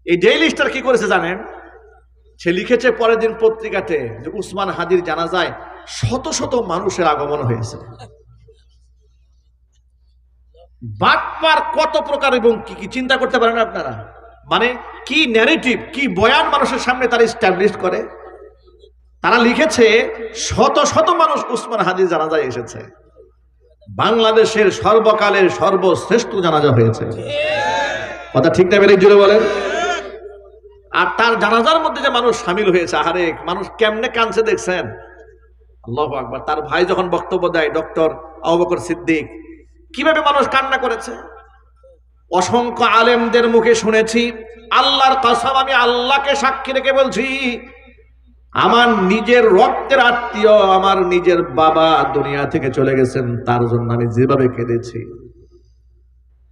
এই daily star কি করেছে জানেন? সে লিখেছে পরের দিন পত্রিকাতে যে উসমান হাদির জানাজায় শত শত মানুষের আগমন হয়েছে। বাটপার কত প্রকার এবং কি কি চিন্তা করতে পারেন আপনারা? মানে কি ন্যারেটিভ, কি বয়ান মানুষের সামনে তারা এস্টাবলিশ করে। তারা লিখেছে শত শত মানুষ উসমান হাদির জানাজায় এসেছে। বাংলাদেশের সর্বকালের সর্বশ্রেষ্ঠ জানাজা হয়েছে। কথা ঠিক না বেরিয়ে জুড়ে বলেন? আর তার জানাজার মধ্যে যে মানুষ সামিল হয়েছে, আহারে মানুষ কেমনে কাঁদছে দেখছেন? আল্লাহু আকবার। তার ভাই যখন বক্তব্য দেয় ডক্টর আবু বকর সিদ্দিক, কিভাবে মানুষ কান্না করেছে। অসংখ্য আলেমদের মুখে শুনেছি, আল্লাহর কসম আমি আল্লাহকে সাক্ষী রেখে বলছি, আমার নিজের রক্তের আত্মীয়, আমার নিজের বাবা দুনিয়া থেকে চলে গেছেন, তার জন্য আমি যেভাবে কেঁদেছি,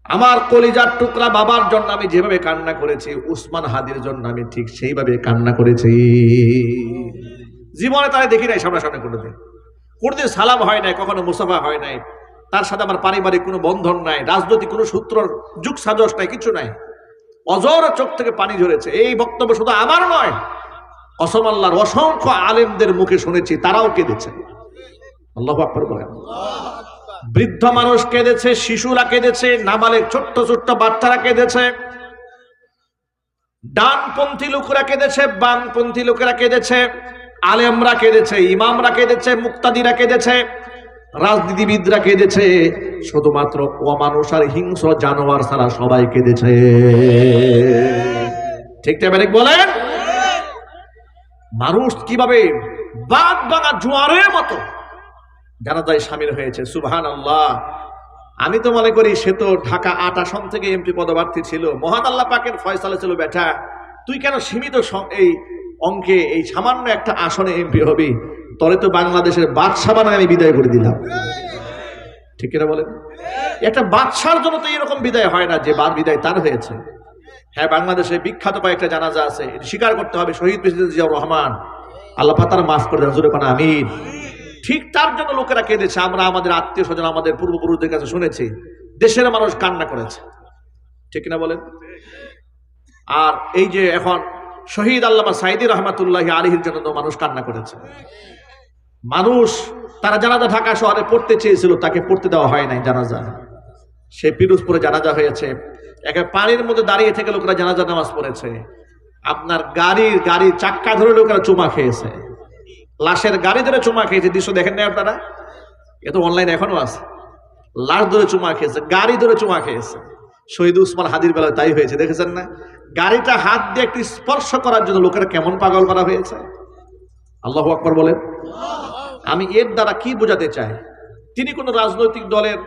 আমার কলিজার টুকরা বাবার জন্য আমি যেভাবে কান্না করেছি, উসমান হাদির জন্য আমি ঠিক সেইভাবে কান্না করেছি। জীবনে তারা দেখি নাই সামনাসামনি কোনোদিন সালাম হয় নাই, কখনো মুসাফা হয় নাই, তার সাথে আমার পারিবারিক কোনো বন্ধন নাই, রাজনৈতিক কোনো সূত্রর যুগ সাজস নাই, কিছু নাই। অজর চোখ থেকে পানি ঝরেছে। এই বক্তব্য শুধু আমার নয়, কসম আল্লাহর অসংখ্য আলেমদের মুখে শুনেছি, তারাও কেঁদেছে। আল্লাহু আকবার বলেন। বৃদ্ধ মানুষ কেঁদেছে, শিশুরা কেঁদেছে, নাবালেগ ছোট্ট ছোট্ট বাচ্চারা কেঁদেছে, ডানপন্থী লোকেরা কেঁদেছে, বামপন্থী লোকেরা কেঁদেছে, আলেমরা কেঁদেছে, ইমামরা কেঁদেছে, মুক্তাদিরা কেঁদেছে, রাজনীতিবিদরা কেঁদেছে, শুধুমাত্র অমানুষ আর হিংস্র জানোয়ার ছাড়া সবাই কেঁদেছে। ঠিক না বলেন? মানুষ কিভাবে বাদ ভাঙা জোয়ারের মতো জানাজায় সামিল হয়েছে। সুবহানাল্লাহ। আমি তো মনে করি সে তো ঢাকা ৮ আসন থেকে এমপি পদপ্রার্থী ছিল। মহান আল্লাহ পাকের ফয়সালা ছিল, বেটা তুই কেন সীমিত এই অঙ্কে এই সামান্য একটা আসনে এমপি হবি, তবে তো বাংলাদেশের বাদশা বানায় আমি বিদায় করে দিলাম। ঠিক কিনা বলেন? একটা বাদশার জন্য তো এরকম বিদায় হয় না যে বিদায় তার হয়েছে। হ্যাঁ, বাংলাদেশে বিখ্যাত কয়েকটা জানাজা আছে, স্বীকার করতে হবে। শহীদ প্রেসিডেন্ট জিয়াউর রহমান, আল্লাহ পাতার মাফ করে দেন, জোরে কোন আমিন। ঠিক তার জন্য লোকেরা কেঁদেছে। আমরা আমাদের আত্মীয় স্বজন, আমাদের পূর্বপুরুষদের কাছে শুনেছি, দেশের মানুষ কান্না করেছে। ঠিক কিনা বলেন? আর এই যে এখন শহীদ আল্লামা সাইদি রহমাতুল্লাহি আলাইহির জন্য মানুষ কান্না করেছে। মানুষ তারা জানাজা ঢাকা শহরে পড়তে চেয়েছিল, তাকে পড়তে দেওয়া হয় নাই জানাজা। সে পিরোজপুরে জানাজা হয়েছে। একে পানির মধ্যে দাঁড়িয়ে থেকে লোকেরা জানাজা নামাজ পড়েছে। আপনার গাড়ির চাক্কা ধরে লোকেরা চুমা খেয়েছে, লাশের গাড়ি ধরে চুমা খেয়েছে। দৃশ্য দেখেন নাই আপনারা? এ তো অনলাইনে এখনো আছে। লাশ ধরে চুমা খেয়েছে, গাড়ি ধরে চুমা খেয়েছে। শহীদ উসমান হাদির বেলায় তাই হয়েছে, দেখেছেন না? গাড়িটা হাত দিয়ে একটু স্পর্শ করার জন্য লোকেরা কেমন পাগল করা হয়েছে। আল্লাহু আকবার বলেন। আমি এর দ্বারা কি বোঝাতে চাই? তিনি কোনো রাজনৈতিক দলের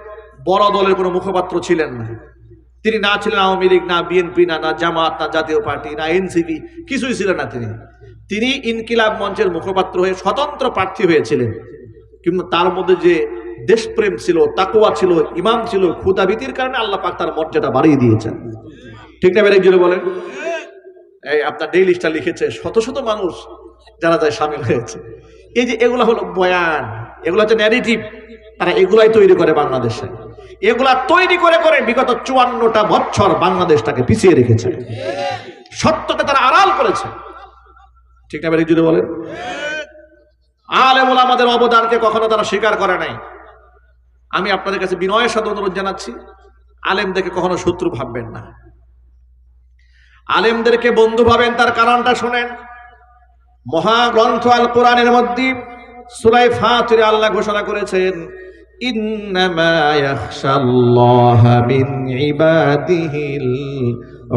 বড় দলের কোনো মুখপাত্র ছিলেন না। তিনি না ছিলেন আওয়ামী লীগ, না বিএনপি, না জামাত, না জাতীয় পার্টি, না এনসিপি, কিছুই ছিলেন না। তিনি ইনকিলাব মঞ্চের মুখপাত্র হয়ে স্বতন্ত্র প্রার্থী হয়েছিলেন। কিন্তু তার মধ্যে যে দেশপ্রেম ছিল, তাকওয়া ছিল, ইমাম ছিল, খুদাভীতির কারণে আল্লাহ পাক তার মর্যাদা বাড়িয়ে দিয়েছেন। ঠিক না বের একজনে বলেন? এই আপনার ডেইলি স্টার লিখেছে শত শত মানুষ জানাজায় সামিল হয়েছে। এই যে এগুলা হলো বয়ান, এগুলো হচ্ছে ন্যারেটিভ। তারা এগুলাই তৈরি করে বাংলাদেশে। এগুলা তৈরি করে করে বিগত ৫৪টা বছর বাংলাদেশটাকে পিছিয়ে রেখেছে। সত্যকে তারা আড়াল করেছে। ঠিক না বেরিয়ে যদি বলেন? আলেম ওলামাদের অবদানকে কখনো তারা স্বীকার করে নাই। আমি আপনাদের কাছে বিনয়ের সাথে অনুরোধ জানাচ্ছি, আলেমদেরকে কখনো শত্রু ভাববেন না, আলেমদেরকে বন্ধু ভাবেন। তার কারণটা শুনেন। মহাগ্রন্থ আল কোরআনের মধ্যে সূরা ফাতিরে আল্লাহ ঘোষণা করেছেন, ইন্নামা ইয়াখশাল্লাহা মিন ইবাদিহিল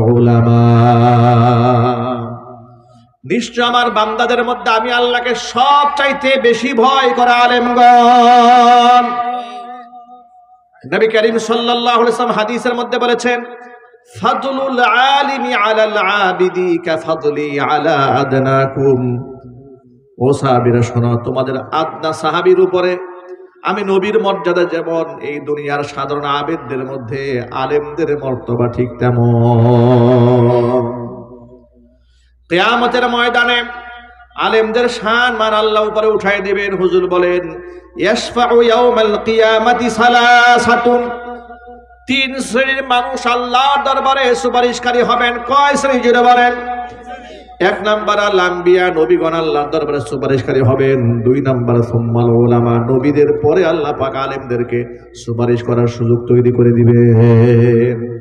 উলামা। নিশ্চয় আমার বান্দাদের মধ্যে আমি আল্লাহকে সবচাইতে বেশি ভয় করা আলেমগণ। নবী করিম সাল্লাল্লাহু আলাইহি ওয়াসাল্লাম হাদিসের মধ্যে বলেছেন, ফাদলুল আলিমি আলাল আবিদি কাফাদলি আলা আদনাকুম। ও সাহাবীরা শোনো, তোমাদের আদনা সাহাবীর উপরে আমি নবীর মর্যাদা যেমন, এই দুনিয়ার সাধারণ আবেদদের মধ্যে আলেমদের মর্তবা ঠিক তেমন। কিয়ামতের ময়দানে আলেমদের শান মান আল্লাহ উপরে উঠায় দিবেন। হুজুর বলেন, ইয়াশফাউ ইয়াউমাল কিয়ামাতি সালাসাতুন। তিন শ্রেণীর মানুষ আল্লাহর দরবারে সুপারিশকারী হবেন। কয় শ্রেণী জুড়ে বলেন? এক নাম্বার আল আম্বিয়া, নবীগণ আল্লাহর দরবারে সুপারিশকারী হবেন। দুই নাম্বার সুম্মাল উলামা, নবীদের পরে আল্লাহ পাক আলেমদেরকে সুপারিশ করার সুযোগ তৈরি করে দিবেন।